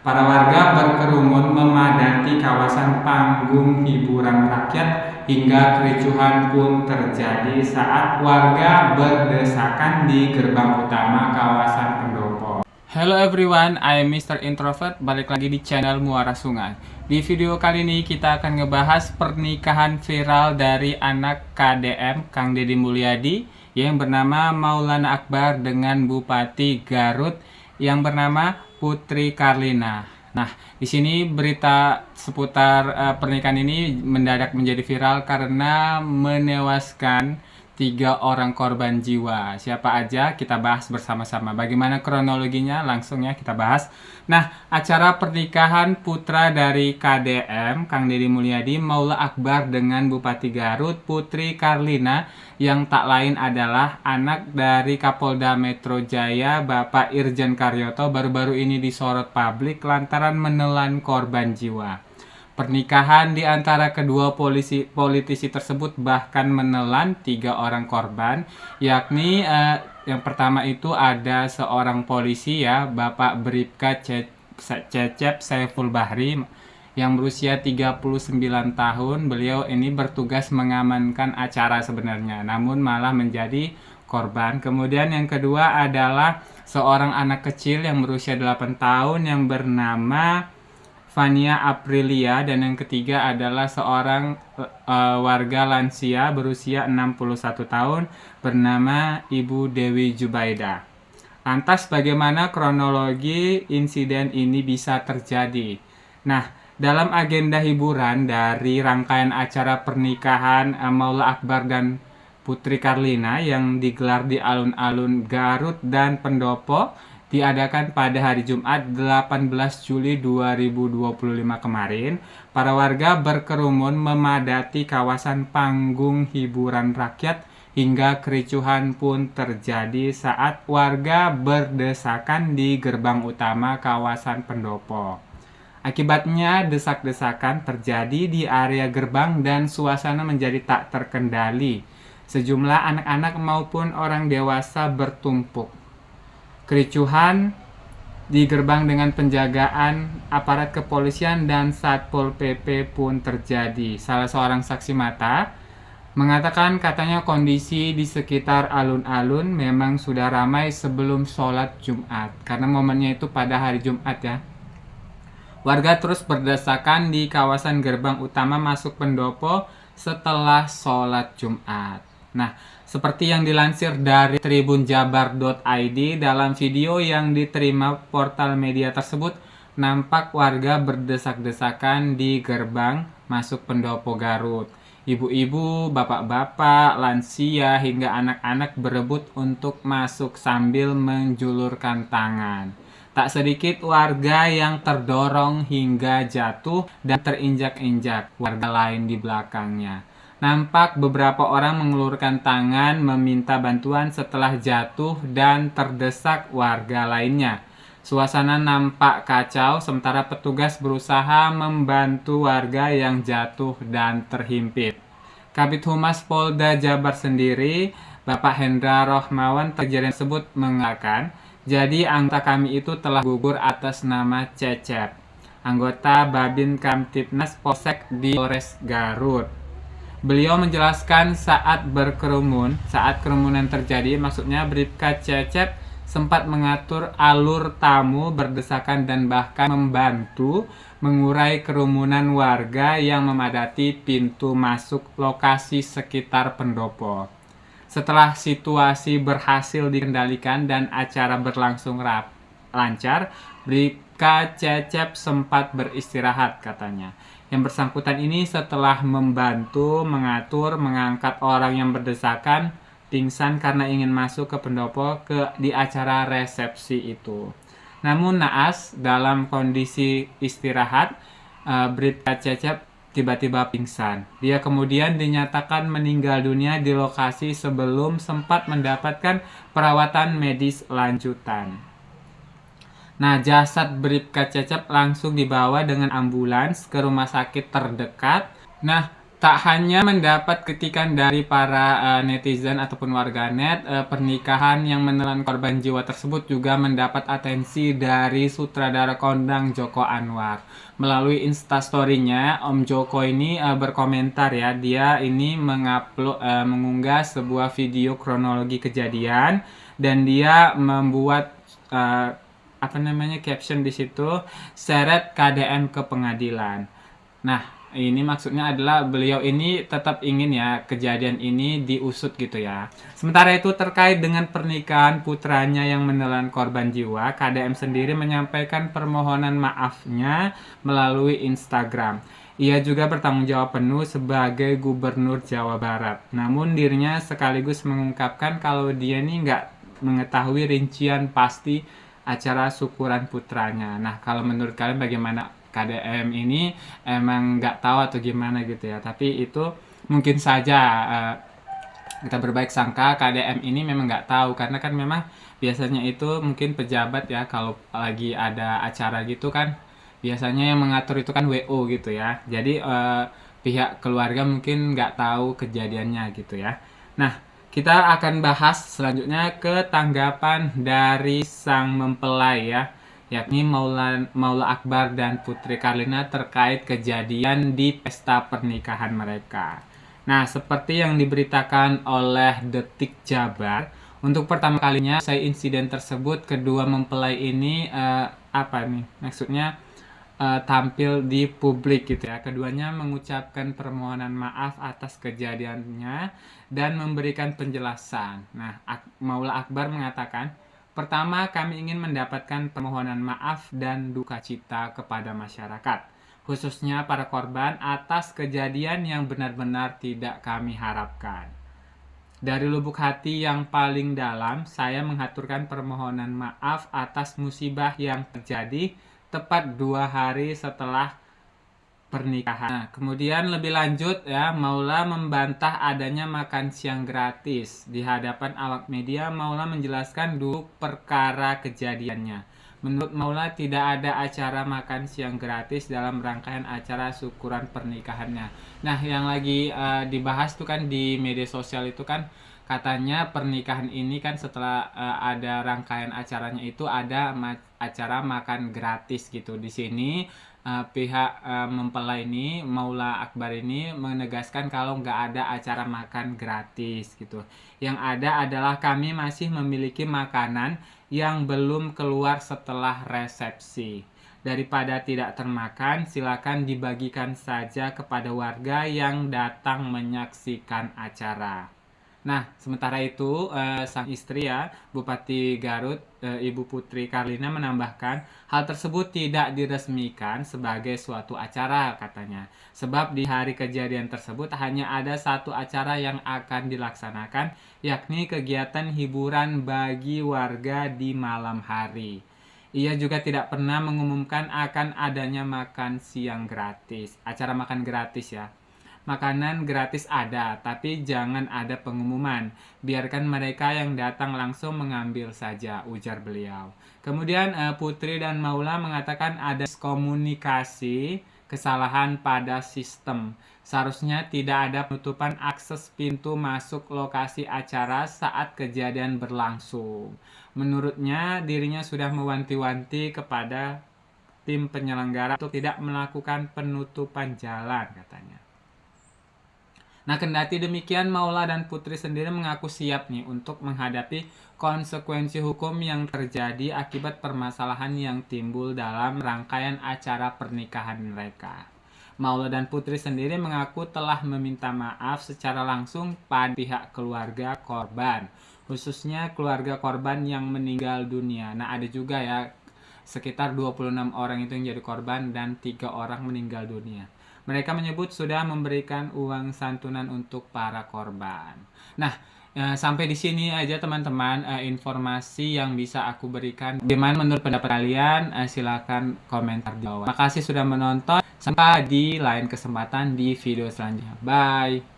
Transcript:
Para warga berkerumun memadati kawasan panggung hiburan rakyat hingga kericuhan pun terjadi saat warga berdesakan di gerbang utama kawasan pendopo. Hello everyone, I am Mr. Introvert, balik lagi di channel Muara Sungai. Di video kali ini kita akan ngebahas pernikahan viral dari anak KDM, Kang Deddy Mulyadi, yang bernama Maulana Akbar dengan Bupati Garut yang bernama Putri Karlina. Nah, di sini berita seputar pernikahan ini mendadak menjadi viral karena menewaskan 3 orang korban jiwa. Siapa aja kita bahas bersama-sama. Bagaimana kronologinya? Langsung ya kita bahas. Nah, acara pernikahan putra dari KDM, Kang Deddy Mulyadi, Maula Akbar dengan Bupati Garut, Putri Karlina, yang tak lain adalah anak dari Kapolda Metro Jaya, Bapak Irjen Karyoto, baru-baru ini disorot publik lantaran menelan korban jiwa. Pernikahan di antara kedua politisi tersebut bahkan menelan 3 orang korban, yakni yang pertama itu ada seorang polisi ya, Bapak Bribka Cecep Saiful Bahri yang berusia 39 tahun. Beliau ini bertugas mengamankan acara sebenarnya, namun malah menjadi korban. Kemudian yang kedua adalah seorang anak kecil yang berusia 8 tahun yang bernama Fania Aprilia, dan yang ketiga adalah seorang warga lansia berusia 61 tahun bernama Ibu Dewi Jubaida. Lantas bagaimana kronologi insiden ini bisa terjadi? Nah, dalam agenda hiburan dari rangkaian acara pernikahan Maula Akbar dan Putri Karlina yang digelar di alun-alun Garut dan Pendopo diadakan pada hari Jumat 18 Juli 2025 kemarin, para warga berkerumun memadati kawasan panggung hiburan rakyat hingga kericuhan pun terjadi saat warga berdesakan di gerbang utama kawasan Pendopo. Akibatnya desak-desakan terjadi di area gerbang dan suasana menjadi tak terkendali. Sejumlah anak-anak maupun orang dewasa bertumpuk. Kericuhan di gerbang dengan penjagaan aparat kepolisian dan Satpol PP pun terjadi. Salah seorang saksi mata mengatakan katanya kondisi di sekitar alun-alun memang sudah ramai sebelum sholat Jumat. Karena momennya itu pada hari Jumat ya. Warga terus berdesakan di kawasan gerbang utama masuk Pendopo setelah sholat Jumat. Nah, seperti yang dilansir dari tribunjabar.id, dalam video yang diterima portal media tersebut, nampak warga berdesak-desakan di gerbang masuk Pendopo Garut. Ibu-ibu, bapak-bapak, lansia, hingga anak-anak berebut untuk masuk sambil menjulurkan tangan. Tak sedikit warga yang terdorong hingga jatuh dan terinjak-injak warga lain di belakangnya. Nampak beberapa orang mengulurkan tangan meminta bantuan setelah jatuh dan terdesak warga lainnya. Suasana nampak kacau sementara petugas berusaha membantu warga yang jatuh dan terhimpit. Kabid Humas Polda Jabar sendiri, Bapak Hendra Rohmawan, kejadian tersebut mengatakan, jadi anggota kami itu telah gugur atas nama Cecep, anggota Babin Kamtipnas Polsek di Polres Garut. Beliau menjelaskan saat kerumunan terjadi, maksudnya Bribka Cecep sempat mengatur alur tamu berdesakan dan bahkan membantu mengurai kerumunan warga yang memadati pintu masuk lokasi sekitar Pendopo. Setelah situasi berhasil dikendalikan dan acara berlangsung lancar, Bribka Cecep sempat beristirahat katanya. Yang bersangkutan ini setelah membantu mengatur mengangkat orang yang berdesakan pingsan karena ingin masuk ke Pendopo di acara resepsi itu. Namun naas dalam kondisi istirahat, Bribka Cecep tiba-tiba pingsan. Dia kemudian dinyatakan meninggal dunia di lokasi sebelum sempat mendapatkan perawatan medis lanjutan. Nah, jasad Bribka Cecep langsung dibawa dengan ambulans ke rumah sakit terdekat. Nah, Tak hanya mendapat kritikan dari para netizen ataupun warganet, pernikahan yang menelan korban jiwa tersebut juga mendapat atensi dari sutradara kondang Joko Anwar. Melalui instastory-nya, Om Joko ini berkomentar ya, dia ini mengunggah sebuah video kronologi kejadian dan dia membuat caption di situ, seret KDM ke pengadilan. Nah, ini maksudnya adalah beliau ini tetap ingin ya kejadian ini diusut gitu ya. Sementara itu terkait dengan pernikahan putranya yang menelan korban jiwa, KDM sendiri menyampaikan permohonan maafnya melalui Instagram. Ia juga bertanggung jawab penuh sebagai Gubernur Jawa Barat. Namun dirinya sekaligus mengungkapkan kalau dia ini nggak mengetahui rincian pasti acara syukuran putranya. Nah, kalau menurut kalian bagaimana? KDM ini emang nggak tahu atau gimana gitu ya, tapi itu mungkin saja kita berbaik sangka KDM ini memang nggak tahu, karena kan memang biasanya itu mungkin pejabat ya, kalau lagi ada acara gitu kan biasanya yang mengatur itu kan WO gitu ya, jadi pihak keluarga mungkin nggak tahu kejadiannya gitu ya. Nah, kita akan bahas selanjutnya ke tanggapan dari sang mempelai ya, yakni Maula Akbar dan Putri Karlina terkait kejadian di pesta pernikahan mereka. Nah, seperti yang diberitakan oleh Detik Jabar, untuk pertama kalinya usai insiden tersebut, kedua mempelai ini maksudnya tampil di publik gitu ya. Keduanya mengucapkan permohonan maaf atas kejadiannya dan memberikan penjelasan. Nah, Maula Akbar mengatakan, pertama, kami ingin mendapatkan permohonan maaf dan duka cita kepada masyarakat, khususnya para korban atas kejadian yang benar-benar tidak kami harapkan. Dari lubuk hati yang paling dalam, saya mengaturkan permohonan maaf atas musibah yang terjadi tepat 2 hari setelah pernikahan. Nah, kemudian lebih lanjut ya, Maula membantah adanya makan siang gratis. Di hadapan awak media, Maula menjelaskan dulu perkara kejadiannya. Menurut Maula tidak ada acara makan siang gratis dalam rangkaian acara syukuran pernikahannya. Nah, yang lagi dibahas tuh kan di media sosial itu kan katanya pernikahan ini kan setelah ada rangkaian acaranya itu ada acara makan gratis gitu. Di sini pihak mempelai ini, Maula Akbar ini menegaskan kalau nggak ada acara makan gratis gitu. Yang ada adalah kami masih memiliki makanan yang belum keluar setelah resepsi. Daripada tidak termakan, silakan dibagikan saja kepada warga yang datang menyaksikan acara. Nah, sementara itu sang istri ya, Bupati Garut, Ibu Putri Karlina menambahkan, hal tersebut tidak diresmikan sebagai suatu acara katanya. Sebab di hari kejadian tersebut hanya ada satu acara yang akan dilaksanakan, yakni kegiatan hiburan bagi warga di malam hari. Ia juga tidak pernah mengumumkan akan adanya makan siang gratis, acara makan gratis ya. Makanan gratis ada, tapi jangan ada pengumuman. Biarkan mereka yang datang langsung mengambil saja, ujar beliau. Kemudian Putri dan Maula mengatakan ada komunikasi kesalahan pada sistem. Seharusnya tidak ada penutupan akses pintu masuk lokasi acara saat kejadian berlangsung. Menurutnya, dirinya sudah mewanti-wanti kepada tim penyelenggara untuk tidak melakukan penutupan jalan, katanya. Nah, kendati demikian, Maula dan Putri sendiri mengaku siap nih untuk menghadapi konsekuensi hukum yang terjadi akibat permasalahan yang timbul dalam rangkaian acara pernikahan mereka. Maula dan Putri sendiri mengaku telah meminta maaf secara langsung pada pihak keluarga korban, khususnya keluarga korban yang meninggal dunia. Nah, ada juga ya sekitar 26 orang itu yang jadi korban dan 3 orang meninggal dunia. Mereka menyebut sudah memberikan uang santunan untuk para korban. Nah, sampai di sini aja teman-teman informasi yang bisa aku berikan. Bagaimana menurut pendapat kalian? Silakan komentar di bawah. Terima kasih sudah menonton. Sampai di lain kesempatan di video selanjutnya. Bye.